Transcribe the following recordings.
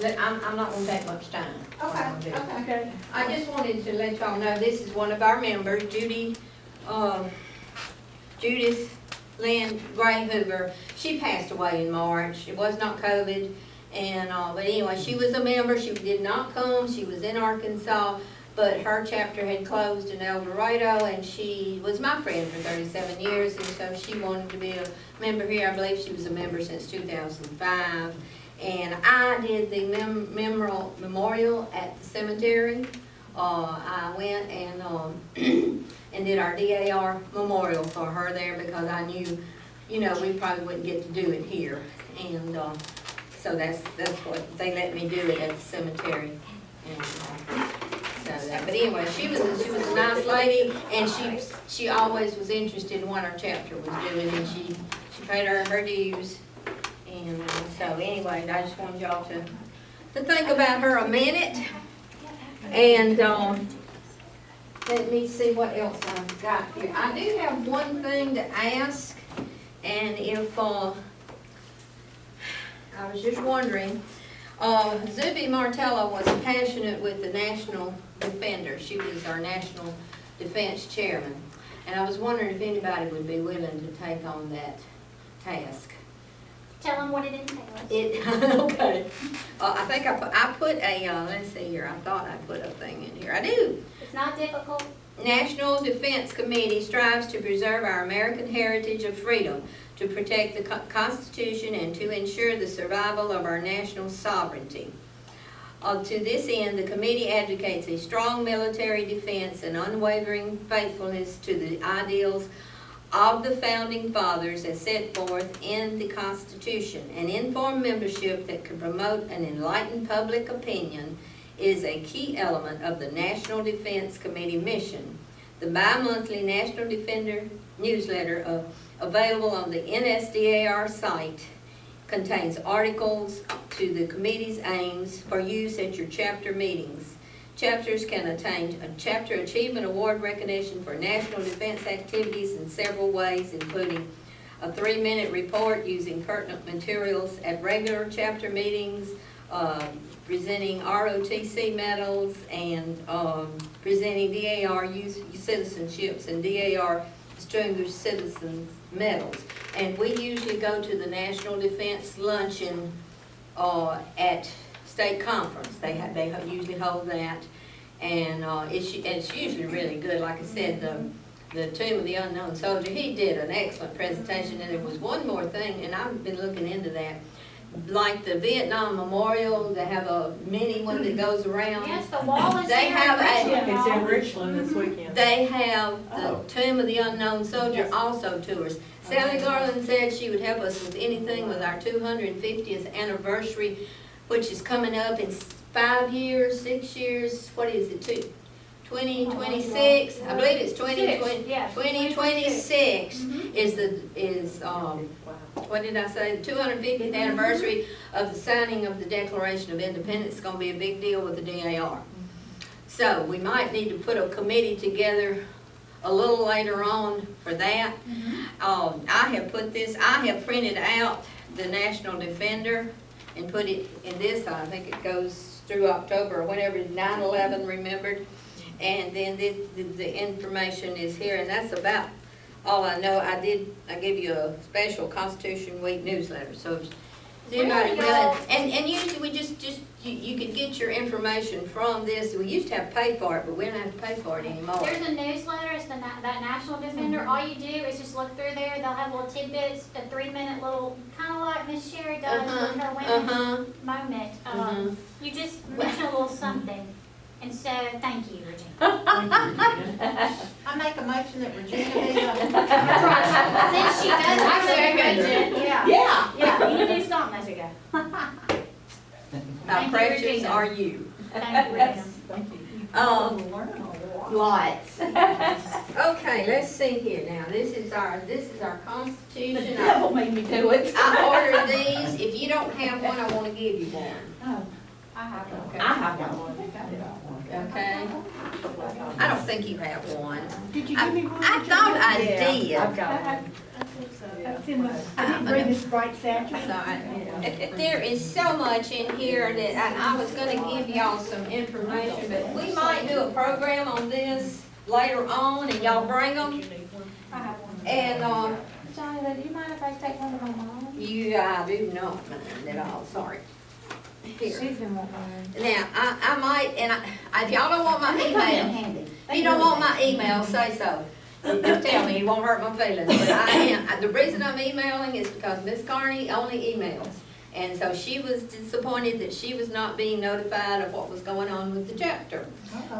I'm not gonna take much time. Okay. I just wanted to let y'all know, this is one of our members, Judith Lynn Gray Hoover. She passed away in March. It was not COVID. And, but anyway, she was a member. She did not come. She was in Arkansas, but her chapter had closed in Eldorado, and she was my friend for 37 years, and so she wanted to be a member here. I believe she was a member since 2005. And I did the memorial at the cemetery. I went and and did our DAR memorial for her there because I knew, you know, we probably wouldn't get to do it here. And so that's what they let me do it at the cemetery. And so that, but anyway, she was a nice lady, and she always was interested in what our chapter was doing, and she paid her dues. And so anyway, I just wanted y'all to think about her a minute. And let me see what else I've got here. I do have one thing to ask, and if I was just wondering, Zuby Martello was passionate with the National Defender. She was our National Defense Chairman, and I was wondering if anybody would be willing to take on that task. Tell them what it entails. Okay. I think I put a, let's see here, I thought I put a thing in here. I do. It's not difficult. National Defense Committee strives to preserve our American heritage of freedom, to protect the Constitution, and to ensure the survival of our national sovereignty. To this end, the committee advocates a strong military defense and unwavering faithfulness to the ideals of the Founding Fathers as set forth in the Constitution. An informed membership that can promote an enlightened public opinion is a key element of the National Defense Committee mission. The bi-monthly National Defender newsletter available on the NSDAR site contains articles to the committee's aims for use at your chapter meetings. Chapters can attain a Chapter Achievement Award recognition for national defense activities in several ways, including a 3-minute report using pertinent materials at regular chapter meetings, presenting ROTC medals, and presenting DAR youth citizenships and DAR Distinguished Citizens medals. And we usually go to the National Defense Luncheon at State Conference. They usually hold that, and it's usually really good. Like I said, the Tomb of the Unknown Soldier, he did an excellent presentation, and there was one more thing, and I've been looking into that. Like the Vietnam Memorial, they have a mini one that goes around. Yes, the wall is They there. have It's in Richland this weekend. They have the Tomb of the Unknown Soldier also tours. Sally Garland said she would help us with anything with our 250th anniversary, which is coming up in 5 years, 6 years, what is it, 2026? I believe it's 2020. Yes. 2026 is what did I say? The 250th anniversary of the signing of the Declaration of Independence. It's going to be a big deal with the DAR. So we might need to put a committee together a little later on for that. I have printed out the National Defender and put it in this. I think it goes through October or whenever 9/11 remembered. And then the information is here, and that's about all I know. I gave you a special Constitution Week newsletter, so if anybody willing, and usually we just you could get your information from this. We used to have to pay for it, but we don't have to pay for it anymore. There's a newsletter, it's that National Defender. All you do is just look through there. They'll have little tidbits, a 3-minute little, kind of like Miss Sherry does with her women's moment. You just mention a little something. And so, thank you, Regina. I make a motion that Regina be Since she does, I very good. Yeah. You can do something as you go. How Thank you, precious Regina. are you? Thank you, Regina. Thank you. Lots. Okay, let's see here now. This is our Constitution. The devil made me do it. I ordered these. If you don't have one, I want to give you one. Oh, I have one. Okay. I have one. Okay. I don't think you have one. Did you give me one? I thought I did. I've got one. That's in my, I didn't bring this bright satchel. Sorry. There is so much in here that, and I was gonna give y'all some information, but we might do a program on this later on, and y'all bring them. And, Johnny, do you mind if I take one of my mom? I do not mind at all, sorry. Here. She's been wanting one. Now, I might, and if y'all don't want my email, if you don't want my email, say so. Just tell me, it won't hurt my feelings, but the reason I'm emailing is because Miss Carney only emails. And so she was disappointed that she was not being notified of what was going on with the chapter.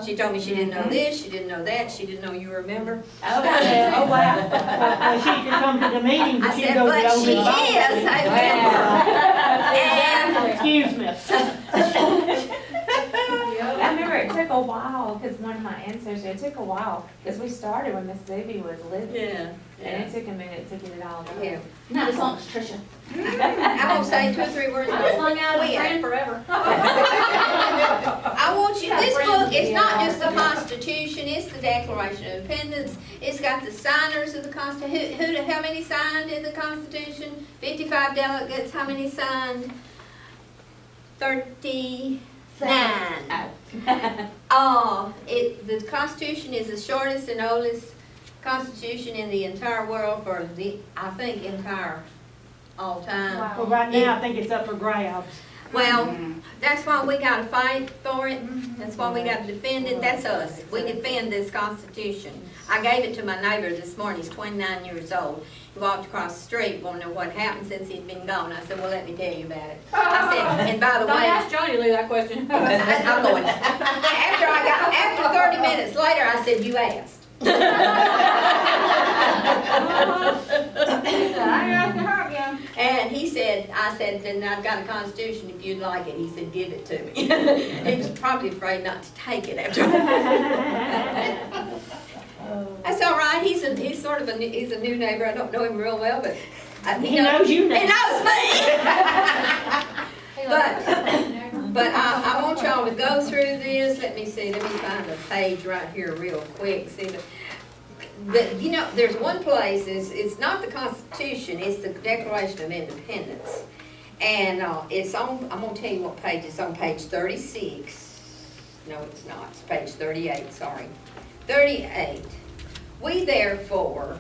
She told me she didn't know this, she didn't know that, she didn't know you were a member. Oh, wow. Well, she can come to the meeting, but I she said, goes to but the she open is a member. And Excuse me. I remember it took a while, because one of my ancestors, it took a while, because we started when Miss Zuby was living. Yeah. And it took a minute to get it all done. Yeah. Not as long as Tricia. I'm gonna say 2 or 3 words. I was hung out with a Quit. friend forever. I want you, this book is not just the Constitution, it's the Declaration of Independence. It's got the signers of the Constitution. How many signed in the Constitution? 55 delegates, how many signed? 39. The Constitution is the shortest and oldest Constitution in the entire world for I think, entire, all time. Wow. Well, right now, I think it's up for grabs. Well, that's why we gotta fight for it, that's why we gotta defend it, that's us. We defend this Constitution. I gave it to my neighbor this morning, he's 29 years old. He walked across the street, wanted to know what happened since he'd been gone. I said, well, let me tell you about it. I said, and by the Don't way, ask Johnny Lee that question. I'm going. After 30 minutes later, I said, you asked. I asked her again. And he said, I said, then I've got a Constitution if you'd like it. He said, give it to me. He's probably afraid not to take it after. That's all right. He's sort of he's a new neighbor. I don't know him real well, but He knows you now. He knows me. But I want y'all to go through this. Let me see. Let me find a page right here real quick. See you know, there's one place. It's not the Constitution. It's the Declaration of Independence, and it's on. I'm gonna tell you what page. It's on page 36. No, it's not. It's page 38. Sorry, 38. We therefore,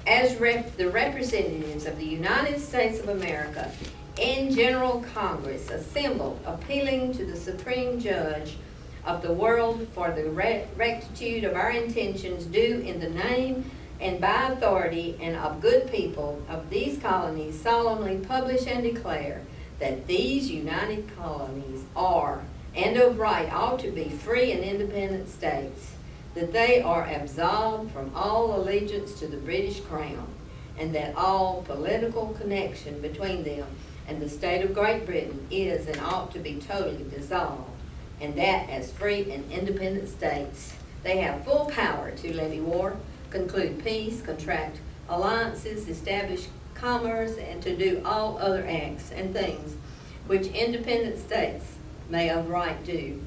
as the representatives of the United States of America in General Congress, assembled, appealing to the Supreme Judge of the world for the rectitude of our intentions due in the name and by authority and of good people of these colonies, solemnly publish and declare that these united colonies are, and of right ought to be, free and independent states, that they are absolved from all allegiance to the British Crown, and that all political connection between them and the state of Great Britain is and ought to be totally dissolved, and that as free and independent states, they have full power to levy war, conclude peace, contract alliances, establish commerce, and to do all other acts and things which independent states may of right do.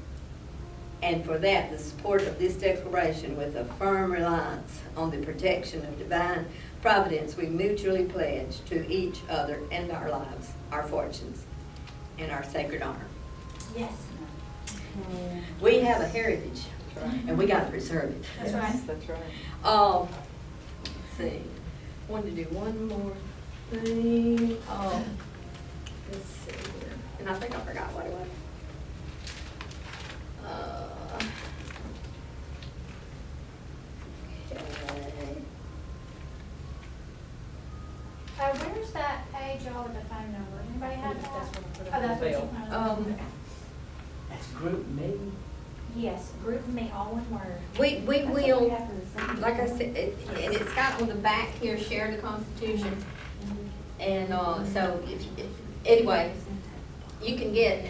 And for that, the support of this declaration with a firm reliance on the protection of divine providence, we mutually pledge to each other and our lives, our fortunes, and our sacred honor. Yes. We have a heritage, and we got to preserve it. That's right. That's right. Let's see. Wanted to do one more thing. Let's see here. And I think I forgot what it was. Okay. Where's that page all with the phone number? Anybody have that? Oh, that's what you. That's group me. Yes, group me, all one word. We I thought will, we have to send it. like I said, and it's got on the back here, share the Constitution. And so, anyway, you can get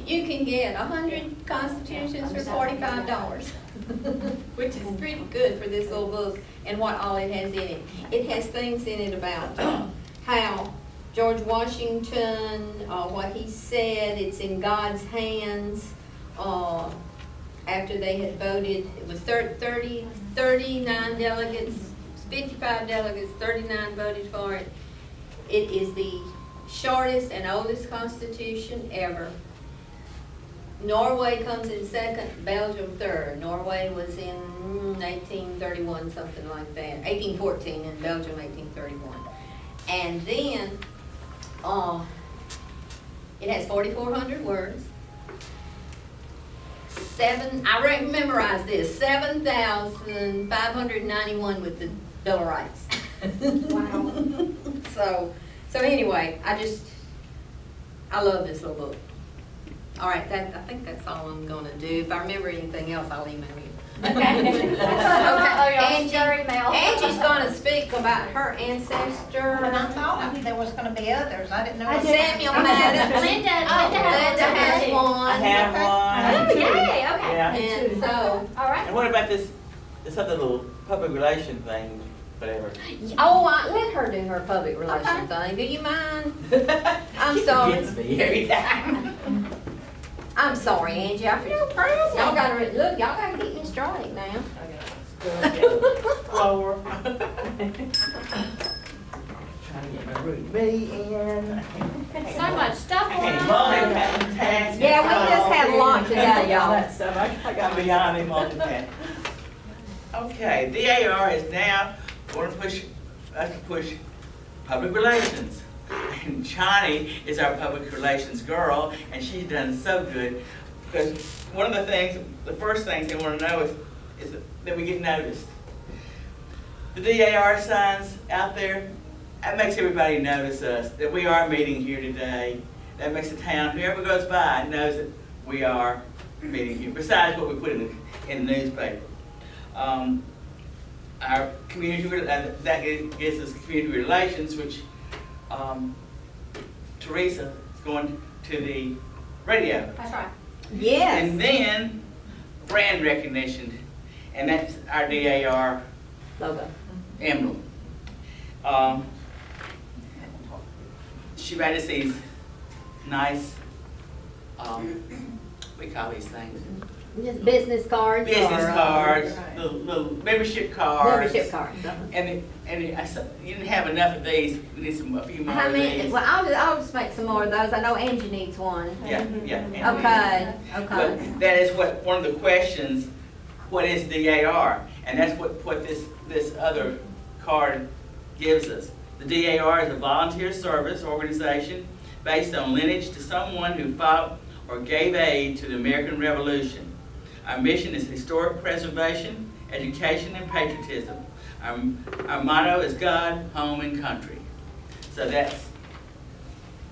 100 Constitutions for $45, which is pretty good for this little book and what all it has in it. It has things in it about how George Washington, what he said, it's in God's hands. After they had voted, it was 39 delegates, 55 delegates, 39 voted for it. It is the shortest and oldest constitution ever. Norway comes in second, Belgium third. Norway was in 1831, something like that. 1814, and Belgium 1831. And then, it has 4,400 words. I memorized this, 7,591 with the Bill of Rights. Wow. So anyway, I love this little book. All right, I think that's all I'm gonna do. If I remember anything else, I'll email you. Okay. Oh, y'all, your email. Angie's gonna speak about her ancestor. And I thought there was gonna be others, I didn't know. I did. Samuel Maddox. Linda Linda has one. one. I have Oh, one. yay, okay. Yeah. And so, All right. And what about this other little public relation thing, whatever? let her do her public relation thing. Do you mind? I'm She sorry. forgets me every time. I'm sorry, Angie. I feel proud. Y'all gotta keep me straight now. Floor. Trying to get my root B in. So much stuff I going can't on. multitask. Yeah, we just had lunch today, y'all. That stuff, I got I'm beyond me multitask. Okay, DAR is now going to push us to push public relations. And Chani is our public relations girl, and she's done so good. Because one of the first things they want to know is that we get noticed. The DAR signs out there, that makes everybody notice us, that we are meeting here today. That makes the town, whoever goes by, knows that we are meeting here, besides what we put in the newspaper. Our community, that gives us community relations, which Teresa is going to the radio. That's right. Yes. And then brand recognition, and that's our DAR Logo. emblem. She made us these nice, we call these things? Just business cards. Business or, cards, right. little membership cards. Membership cards. And you didn't have enough of these, we need a few more How of many? these. Well, I'll just make some more of those. I know Angie needs one. Yeah. and Okay. But that is one of the questions, what is DAR? And that's what this other card gives us. The DAR is a volunteer service organization based on lineage to someone who fought or gave aid to the American Revolution. Our mission is historic preservation, education, and patriotism. Our motto is God, home, and country. So that's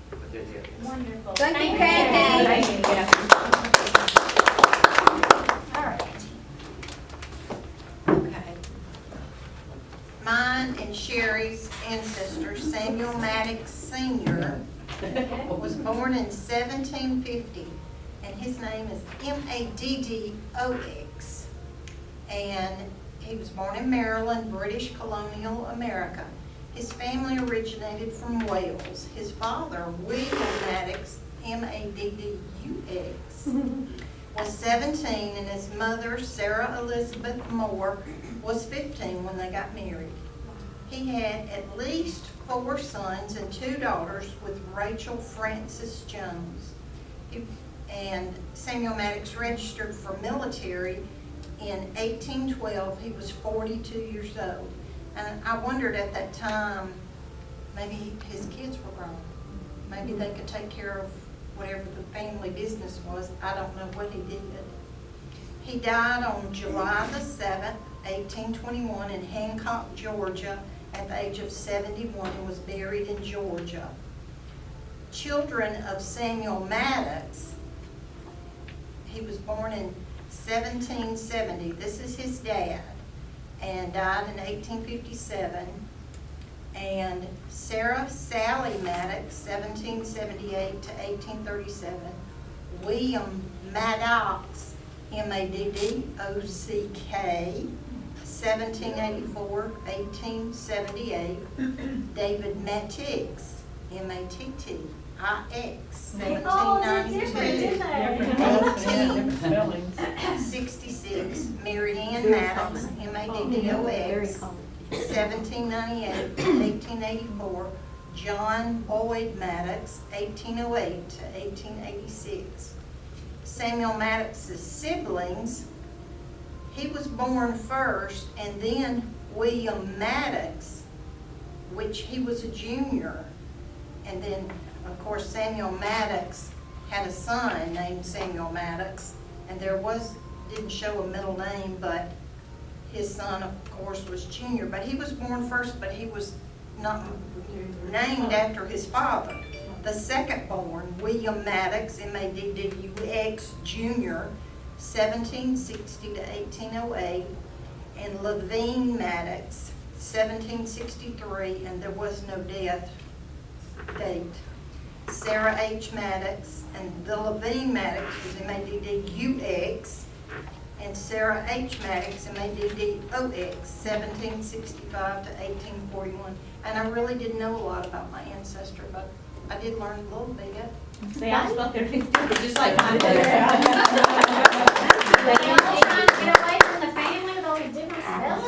what this is. Wonderful. Thank you, Kathy. Thank you, Kathy. All right. Okay. Mine and Sherry's ancestor, Samuel Maddox Sr., was born in 1750, and his name is Maddox. And he was born in Maryland, British colonial America. His family originated from Wales. His father, William Maddox, Maddux, was 17, and his mother, Sarah Elizabeth Moore, was 15 when they got married. He had at least 4 sons and 2 daughters with Rachel Frances Jones. And Samuel Maddox registered for military in 1812. He was 42 years old. And I wondered at that time, maybe his kids were grown. Maybe they could take care of whatever the family business was. I don't know what he did. He died on July the 7th, 1821 in Hancock, Georgia, at the age of 71, and was buried in Georgia. Children of Samuel Maddox, he was born in 1770. This is his dad, and died in 1857. And Sarah Sally Maddox, 1778 to 1837. William Maddox, Maddock, 1784, 1878. David Mattix, Mattix, 1792. different spellings. 66, Mary Ann Very Maddox, common. Maddox, 1798 to 1884, John Boyd Maddox, 1808 to 1886. Samuel Maddox's siblings, he was born first, and then William Maddox, which he was a junior. And then, of course, Samuel Maddox had a son named Samuel Maddox, and didn't show a middle name, but his son, of course, was junior. But he was born first, but he was not named after his father. The second born, William Maddox, M-A-D-D-U-X, Jr., 1760 to 1808, and Levine Maddox, 1763, and there was no death date. Sarah H. Maddox, and the Levine Maddox was M-A-D-D-U-X, and Sarah H. Maddox, M-A-D-D-O-X, 1765 to 1841. And I really didn't know a lot about my ancestor, but I did learn a little bit. See, I spoke everything just like mine. They all trying to get away from the family with all these different spells.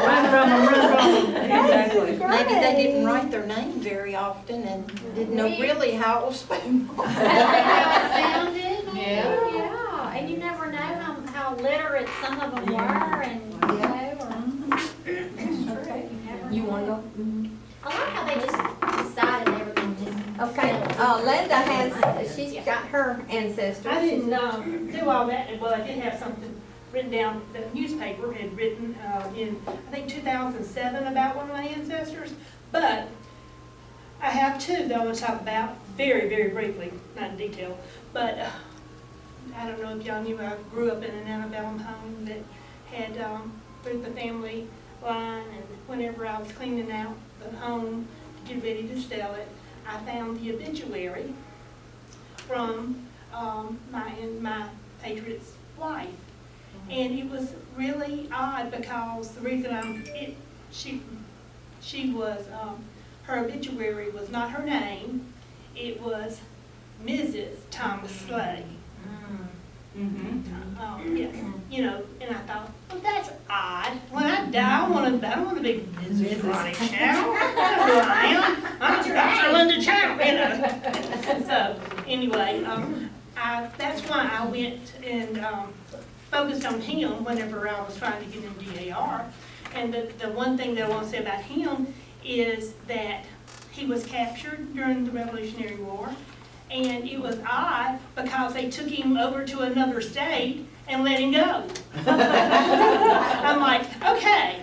Run from them, run from them. Exactly. Maybe they didn't write their name very often and didn't know really how it was spelled. That's how it sounded. Yeah. Yeah, and you never know how literate some of them were, and you know, You wanna go? I like how they just decided they were going to just. Okay, Linda she's got her ancestors. I didn't do all that, well, I did have something written down, the newspaper had written in, I think, 2007 about one of my ancestors, but I have two that I want to talk about very, very briefly, not in detail, but I don't know if y'all knew, I grew up in an antebellum home that had, through the family line, and whenever I was cleaning out the home to get ready to sell it, I found the obituary from my patriot's wife. And it was really odd because the reason she was, her obituary was not her name, it was Mrs. Thomas Slade. Yeah, you know, and I thought, well, that's odd. When I die, I don't want to be Mrs. Ronnie Chow. I know who I am. I'm Dr. Linda Chow, you know. So anyway, that's why I went and focused on him whenever I was trying to get in DAR. And the one thing that I want to say about him is that he was captured during the Revolutionary War. And it was odd because they took him over to another state and let him go. I'm like, okay,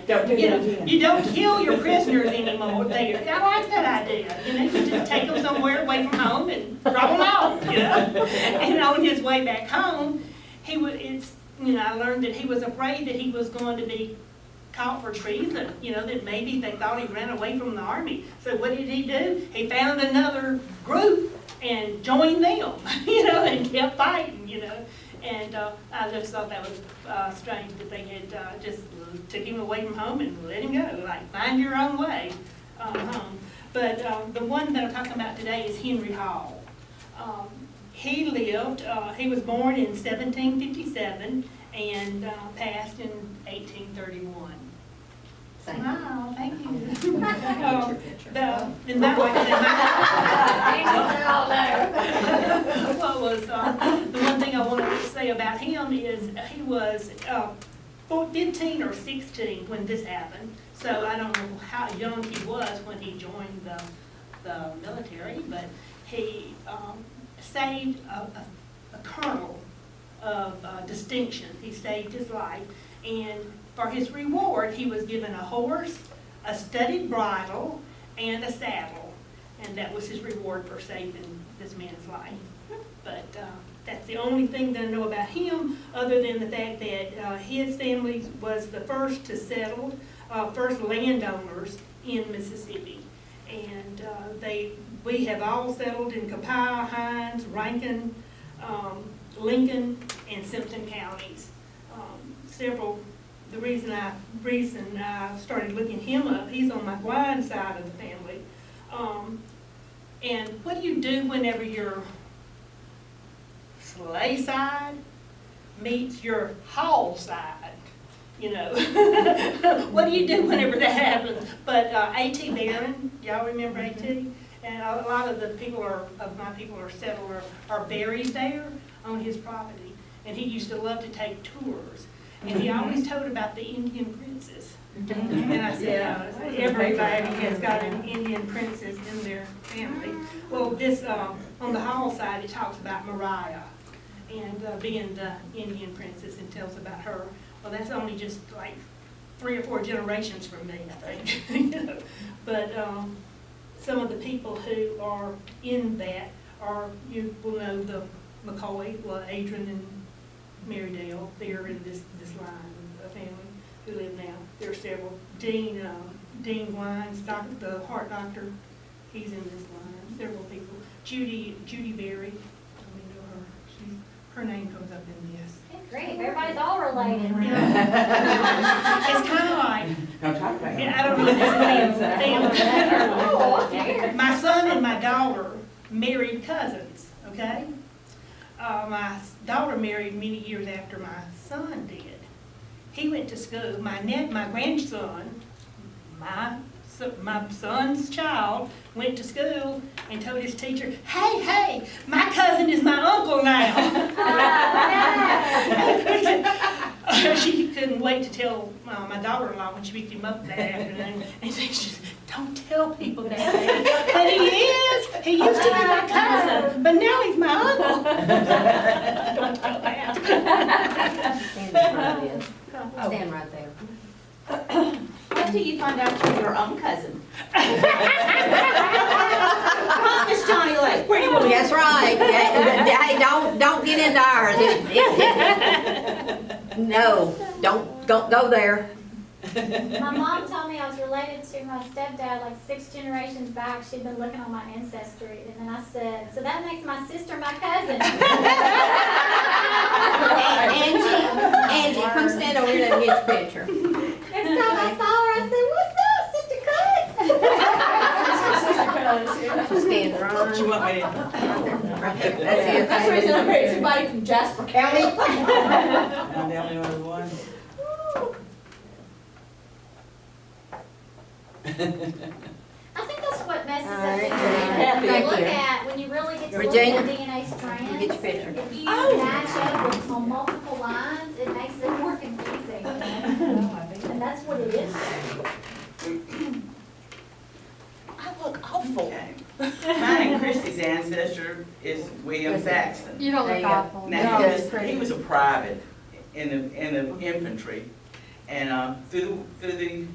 you don't kill your prisoners anymore there. I like that idea. You know, you just take them somewhere away from home and drop them off, you know. And on his way back home, I learned that he was afraid that he was going to be caught for treason, you know, that maybe they thought he ran away from the army. So what did he do? He found another group and joined them, you know, and kept fighting, you know. And I just thought that was strange that they had just took him away from home and let him go, like, find your own way home. But the one that I'm talking about today is Henry Hall. He was born in 1757 and passed in 1831. Wow, thank you. The one thing I wanted to say about him is he was 15 or 16 when this happened. So I don't know how young he was when he joined the military, but he saved a kernel of distinction. He saved his life, and for his reward, he was given a horse, a studded bridle, and a saddle. And that was his reward for saving this man's life. But that's the only thing that I know about him, other than the fact that his family was the first to settle, first landowners in Mississippi. And we have all settled in Copiah, Hines, Rankin, Lincoln, and Simpson counties. The reason I started looking him up, he's on my blind side of the family. And what do you do whenever your sleigh side meets your Hall side? you know. What do you do whenever that happens? But A.T. Barron, y'all remember A.T.? And a lot of the people my people are settled are buried there on his property. And he used to love to take tours. And he always told about the Indian princess. And I said, everybody has got an Indian princess in their family. Well, this, on the Hall side, it talks about Mariah and being the Indian princess and tells about her. Well, that's only just like 3 or 4 generations from me, I think. You know? But some of the people who are in that are, you will know the McCoy, well, Adrian and Marydale, they're in this line of family who live now. There are several. Dean Wines, the heart doctor, he's in this line. Several people. Judy Berry, I know her. Her name comes up in this. Great, everybody's all related. It's kind of like, Don't talk about it. I don't know if Oh, it's family. My son and my daughter married cousins, okay? My daughter married many years after my son did. He went to school, my grandson, my son's child, went to school and told his teacher, hey, my cousin is my uncle now. She couldn't wait to tell my daughter-in-law when she picked him up that afternoon. And she said, don't tell people that. But he used to be my cousin, but now he's my uncle. Don't tell that. Stand right there. Wait till you find out you're your own cousin. Miss Johnny Lake, where do you want to That's right. Hey, don't get into ours. No, don't go there. My mom told me I was related to my stepdad like 6 generations back. She'd been looking on my ancestry, and then I said, so that makes my sister my cousin. Angie, come stand over here and get your picture. Next time I saw her, I said, what's up, Sister Cuz? Stand right. What you want me to? Right there. That's it. That's the reason I married somebody from Jasper County. I'm the only one. I think that's what messes All up right. the Thank DNA. Look you. at, when you really get to Regina, look at DNA strands, get your picture. if you match up with, on multiple lines, it makes it more confusing. And that's what it is. I look awful. Okay. Mine and Christy's ancestor is William Saxton. You don't look awful. Now, he was a private in the infantry, and through the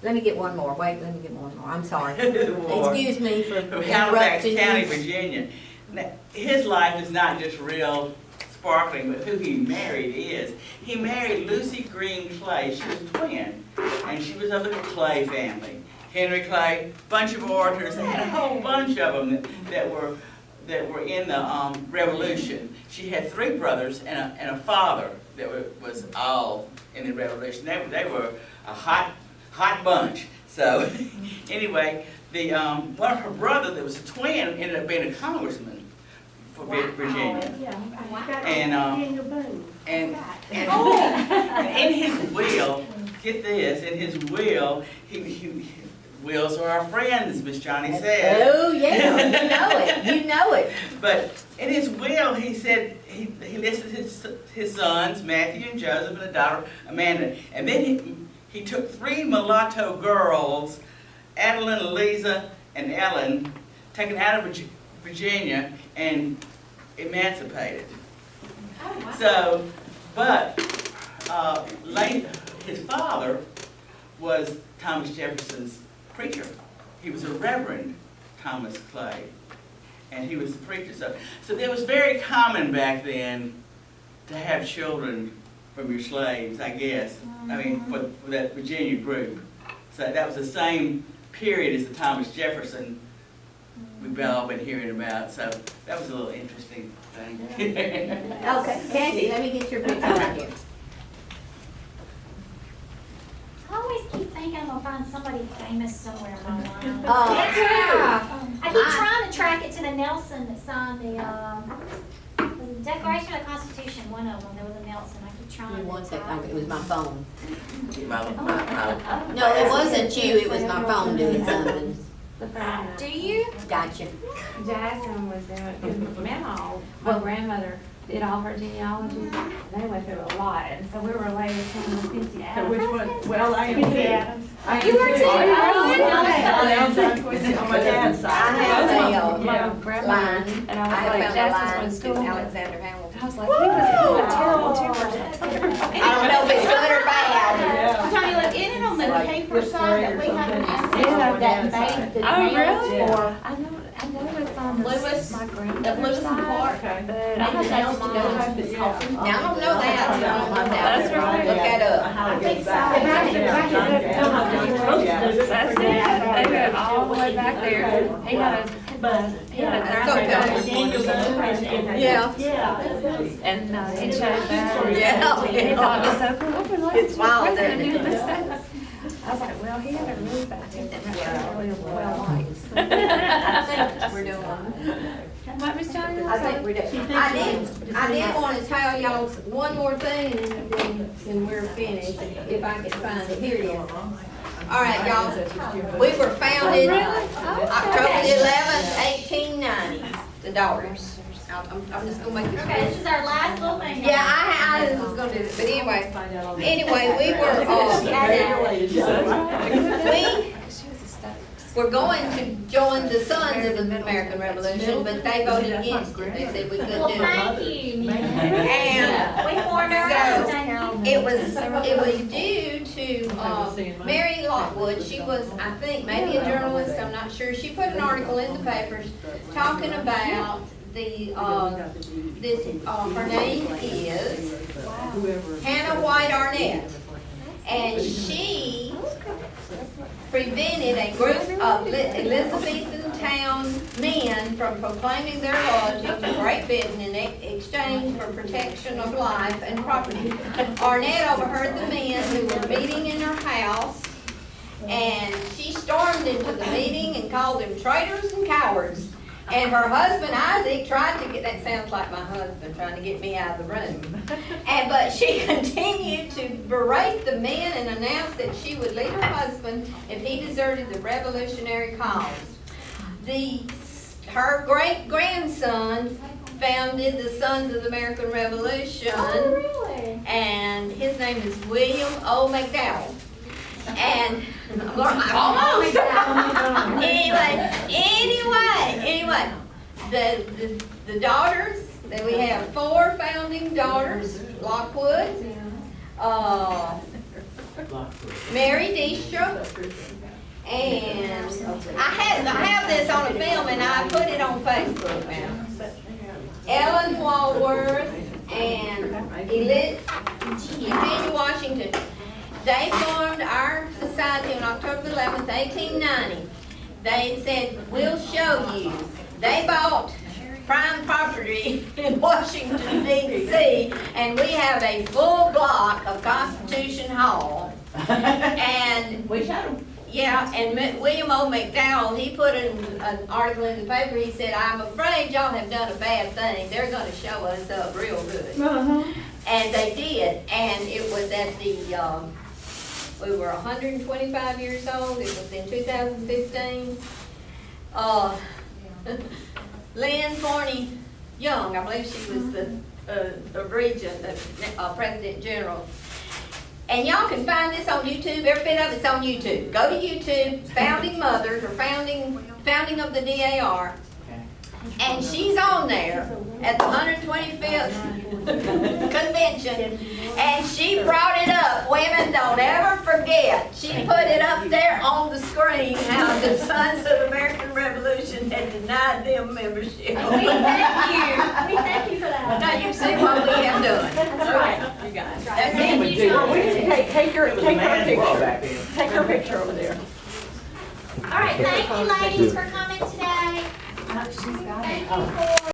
Let me get one more. Wait, let me get one more. I'm sorry. war. Excuse me for From Halifax interrupting County, you. Virginia. Now, his life is not just real sparkling, but who he married is. He married Lucy Green Clay. She was a twin, and she was of the Clay family. Henry Clay, bunch of orators. They had a whole bunch of them that were in the Revolution. She had 3 brothers and a father that was all in the Revolution. They were a hot bunch. So anyway, the one of her brother that was a twin ended up being a congressman for Virginia. And in his will, get this, in his will, wills are our friends, Miss Johnny said. Oh, yeah, you know it. But in his will, he said, he listed his sons, Matthew and Joseph, and a daughter, Amanda. And then he took 3 mulatto girls, Adeline, Eliza, and Ellen, taken out of Virginia and emancipated. Oh, wow. So, but his father was Thomas Jefferson's preacher. He was a Reverend Thomas Clay, and he was the preacher. So it was very common back then to have children from your slaves, I guess. I mean, for that Virginia group. So that was the same period as the Thomas Jefferson we've all been hearing about. So that was a little interesting thing. Okay, Kathy, let me get your picture right here. I always keep thinking I'm gonna find somebody famous somewhere in my life. Yeah. I keep trying to track it to the Nelson that signed the Declaration of the Constitution, one of them, there was a Nelson, I keep trying to. One second, type. okay, it was my phone. My- No, it wasn't you, it was my phone doing something. The president. Do you? Gotcha. Jackson was doing, because Mama, my grandmother, did all her genealogy. They went through a lot, and so we were related to Cynthia So Adams. which one? Well, I am too. I am You were too. On my dad's side. I have a, My grandmother, line. and I I was have like, found a Jackson's line going to school. to I Alexander Hamilton. was like, he was a terrible temper. I don't know if it's good or bad. Yeah. Tony, look, in it on the Like paper fifth side grade that or we have an something. answer that made the Oh, nails really? for I know it's on the, Lewis, my of grandmother's Lewis and side, Clark. but I Made the have nails that's to go mine. to his coffin. Now, I don't know that, I don't know That's that. right. Look that up. I think so. That's it. They went all the way back there. He had a grandmother. Yeah. And he chose that. Yeah. He thought it was so cool. It's wild, isn't it? I was like, well, he had a really bad temper. That's really well liked. I think we're doing. What was Johnny? I think we're doing. I did want to tell y'all one more thing and then we're finished, if I can find it. Here it is. All right, y'all. We were founded October the 11th, 1890, the Daughters. I'm just gonna make this Okay, this is our last little thing. Yeah, I was gonna do this, but anyway, we were going to join the Sons of the American Revolution, but they voted against it. They said we couldn't Well, do it. thank you. And We formed our own, thank you. it was due to Mary Lockwood. She was, I think, maybe a journalist, I'm not sure. She put an article in the papers talking about her name is Hannah White Arnett. And she prevented a group of Elizabethan men from proclaiming their loyalty to Great Britain in exchange for protection of life and property. Arnett overheard the men who were meeting in her house, and she stormed into the meeting and called them traitors and cowards. And her husband Isaac tried to get, that sounds like my husband trying to get me out of the room. But she continued to berate the men and announced that she would leave her husband if he deserted the revolutionary cause. Her great-grandson founded the Sons of the American Revolution. Oh, really? And his name is William O. McDowell. And almost. anyway, the daughters, that we have 4 founding daughters: Lockwood, Mary Deestra, and I have this on a film and I put it on Facebook now. Ellen Walworth and Eugenia Washington. They formed our society on October 11th, 1890. They said, we'll show you. They bought prime property in Washington, D.C., and we have a full block of Constitution Hall. And We showed them. yeah, and William O. McDowell, he put an article in the paper. He said, I'm afraid y'all have done a bad thing. They're going to show us up real good. And they did. And it was at the, we were 125 years old. It was in 2015. Lynn Forney Young, I believe she was the regent, the president general. And y'all can find this on YouTube. Every bit of it's on YouTube. Go to YouTube, Founding Mothers, or Founding of the DAR. And she's on there at the 125th convention. And she brought it up. Women, don't ever forget. She put it up there on the screen how the Sons of the American Revolution had denied them membership. We thank you. We thank you for that. Now you see what we have done. That's right. You guys. That's That's right. it. Well, we need to take your It was a man's world back picture. then. Take your picture over there. All right, thank you ladies for coming today. Thank you for